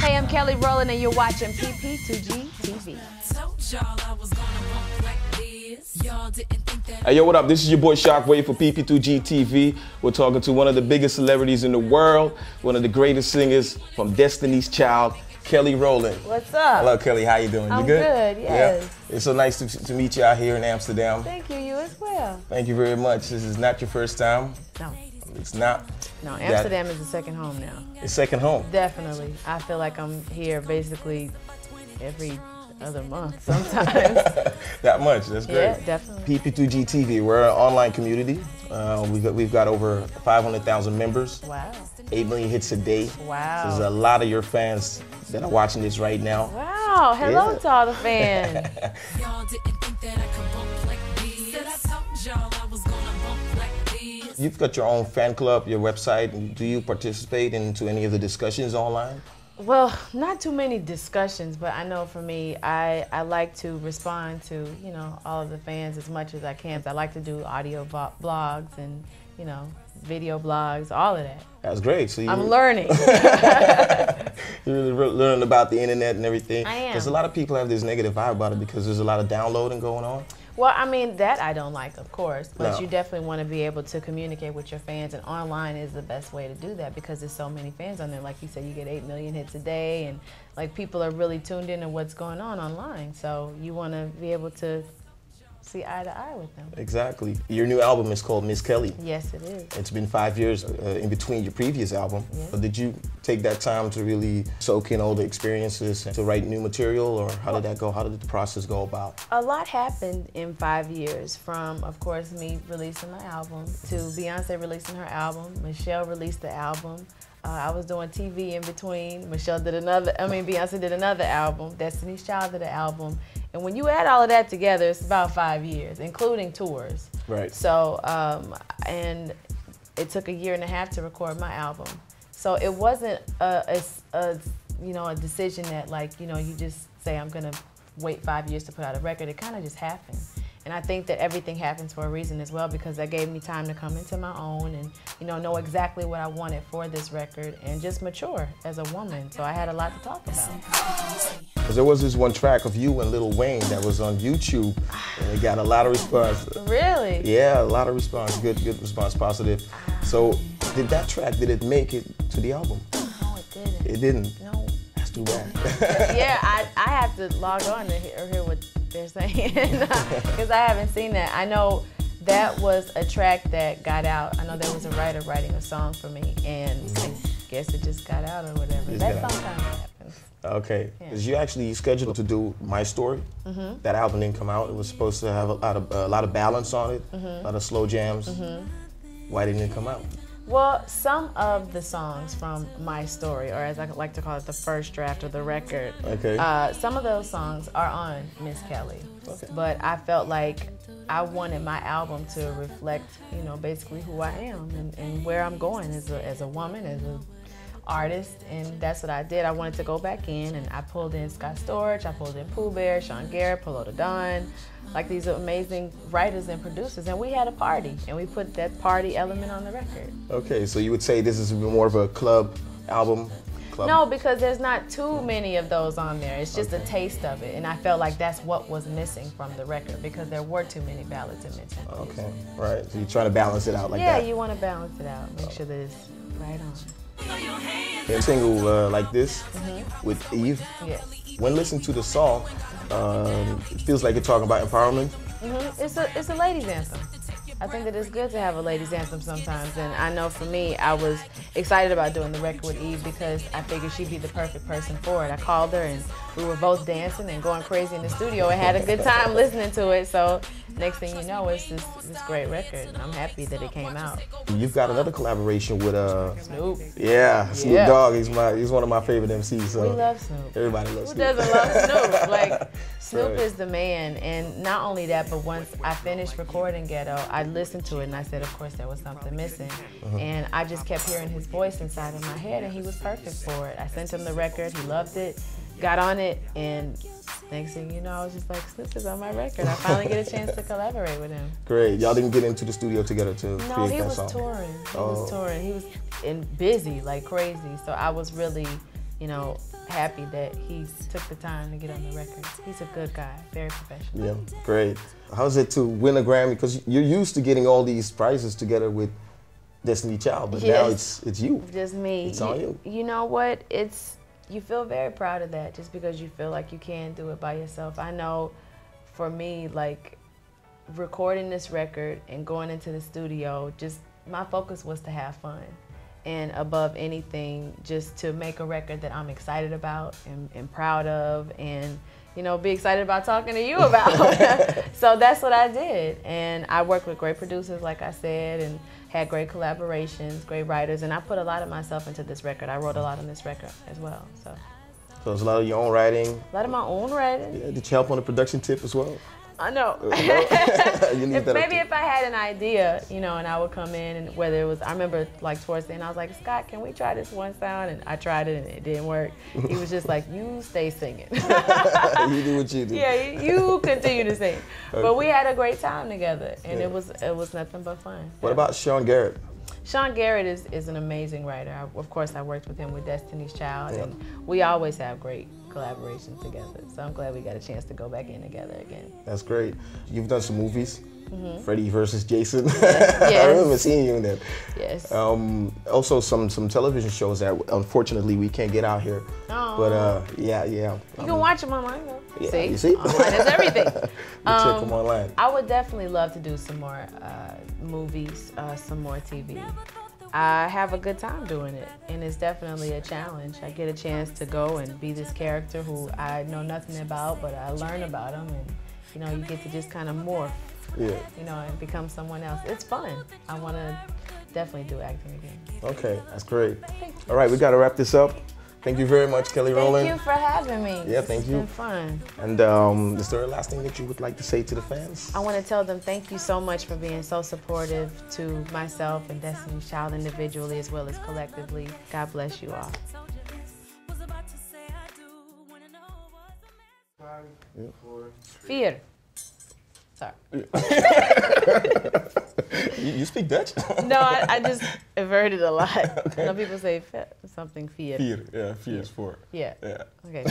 Hey, I'm Kelly Rowland, and you're watching PP2G TV. Hey, yo, what up? This is your boy Shockwave for PP2G TV. We're talking to one of the biggest celebrities in the world, one of the greatest singers from Destiny's Child, Kelly Rowland. What's up? Hello, Kelly. How you doing? I'm you good? Good, yes. Yeah? It's so nice to meet you out here in Amsterdam. Thank you. You as well. Thank you very much. This is not your first time. No. It's not. No, Amsterdam is the second home now. It's second home. Definitely. I feel like I'm here basically every other month sometimes. That much, that's great. Yeah, definitely. PP2G TV, we're an online community. We've got over 500,000 members. Wow. 8 million hits a day. Wow. So there's a lot of your fans that are watching this right now. Wow, hello to all the fans. You've got your own fan club, your website. Do you participate into any of the discussions online? Well, not too many discussions, but I know for me, I like to respond to, you know, all of the fans as much as I can. I like to do audio blogs and, you know, video blogs, all of that. That's great. So I'm learning. You're really learning about the internet and everything. I am. Because a lot of people have this negative vibe about it because there's a lot of downloading going on. Well, I mean, that I don't like, of course, but No. you definitely want to be able to communicate with your fans, and online is the best way to do that because there's so many fans on there. Like you said, you get 8 million hits a day, and like people are really tuned in to what's going on online. So you want to be able to see eye to eye with them. Exactly. Your new album is called Miss Kelly. Yes, it is. It's been 5 years in between your previous album. Yes. But did you take that time to really soak in all the experiences to write new material, or how did that go? How did the process go about? A lot happened in 5 years, from, of course, me releasing my album to Beyonce releasing her album, Michelle released the album. I was doing TV in between. Beyonce did another album. Destiny's Child did an album. And when you add all of that together, it's about 5 years, including tours. Right. So, and it took 1.5 years to record my album. So it wasn't you know, a decision that, like, you know, you just say, I'm gonna wait 5 years to put out a record. It kind of just happened. And I think that everything happens for a reason as well, because that gave me time to come into my own and, you know exactly what I wanted for this record and just mature as a woman. So I had a lot to talk about. Because there was this one track of you and Lil Wayne that was on YouTube, and it got a lot of response. Really? Yeah, a lot of response, good response, positive. So did that track, did it make it to the album? No, it didn't. It didn't? No. That's too bad. Yeah, I have to log on to hear what they're saying because I haven't seen that. I know that was a track that got out. I know there was a writer writing a song for me, and I guess it just got out or whatever. That sometimes happens. Okay, because you actually scheduled to do My Story. That album didn't come out. It was supposed to have a lot of balance on it, a lot of slow jams. Why didn't it come out? Well, some of the songs from My Story, or as I like to call it, the first draft of the record, okay. Some of those songs are on Miss Kelly. Okay. But I felt like I wanted my album to reflect, you know, basically who I am and where I'm going as a woman, as an artist, and that's what I did. I wanted to go back in, and I pulled in Scott Storch, I pulled in Pooh Bear, Sean Garrett, Polo the Don, like these amazing writers and producers, and we had a party, and we put that party element on the record. Okay, so you would say this is more of a club album? No, because there's not too many of those on there. It's just a taste of it, and I felt like that's what was missing from the record because there were too many ballads and mentions. Okay, right. So you're trying to balance it out like that. Yeah, that. you want to balance it out, make sure that it's right on. A single like this with Eve. Yes. When listening to the song, it feels like you're talking about empowerment. It's a ladies' anthem. I think that it's good to have a ladies' anthem sometimes, and I know for me, I was excited about doing the record with Eve because I figured she'd be the perfect person for it. I called her and we were both dancing and going crazy in the studio and had a good time listening to it. So next thing you know, it's this great record, and I'm happy that it came out. You've got another collaboration with Snoop. Yeah, Snoop Dogg. He's one of my favorite MCs. So we love Snoop. Everybody loves Snoop. Who doesn't love Snoop? Like, Snoop is the man, and not only that, but once I finished recording Ghetto, I listened to it and I said, of course, there was something missing. And I just kept hearing his voice inside of my head, and he was perfect for it. I sent him the record, he loved it, got on it, and next thing you know, I was just like, Snoop is on my record. I finally get a chance to collaborate with him. Great. Y'all didn't get into the studio together to create that song? No, he was touring. He was busy like crazy. So I was really, you know, happy that he took the time to get on the record. He's a good guy, very professional. Yeah, great. How's it to win a Grammy? Because you're used to getting all these prizes together with Destiny Child, but now it's you. Just me. It's on you. You know what? You feel very proud of that just because you feel like you can do it by yourself. I know for me, like recording this record and going into the studio, just my focus was to have fun. And above anything, just to make a record that I'm excited about and proud of, and you know, be excited about talking to you about. So that's what I did. And I worked with great producers, like I said, and had great collaborations, great writers, and I put a lot of myself into this record. I wrote a lot on this record as well. So it's a lot of your own writing. A lot of my own writing. Yeah, did you help on the production tip as well? I know. You need that maybe if I had an idea, you know, and I would come in, and whether it was, I remember like towards the end, I was like, Scott, can we try this one sound? And I tried it and it didn't work. He was just like, you stay singing. You do what you do. Yeah, you continue to sing. Okay. But we had a great time together, and it was nothing but fun. What about Sean Garrett? Sean Garrett is an amazing writer. Of course, I worked with him with Destiny's Child, and we always have great collaborations together. So I'm glad we got a chance to go back in together again. That's great. You've done some movies, Freddy versus Jason. Yes. I remember seeing you in that. Yes. Also some television shows that unfortunately we can't get out here. Oh. But yeah. You can watch them online though. Yeah, See? you see? Online is everything. Check them online. I would definitely love to do some more movies, some more TV. I have a good time doing it, and it's definitely a challenge. I get a chance to go and be this character who I know nothing about, but I learn about him, and you know, you get to just kind of morph, you know, and become someone else. It's fun. I want to definitely do acting again. Okay, that's great. All right, we got to wrap this up. Thank you very much, Kelly Rowland. Thank you for having me. Yeah, thank you. It's been fun. And is there a last thing that you would like to say to the fans? I want to tell them thank you so much for being so supportive to myself and Destiny's Child individually as well as collectively. God bless you all. Fear. Sorry. You speak Dutch? No, I just averted a lot. Okay. Some people say something fear. Fear, yeah, fear is for. Yeah. Yeah. Okay.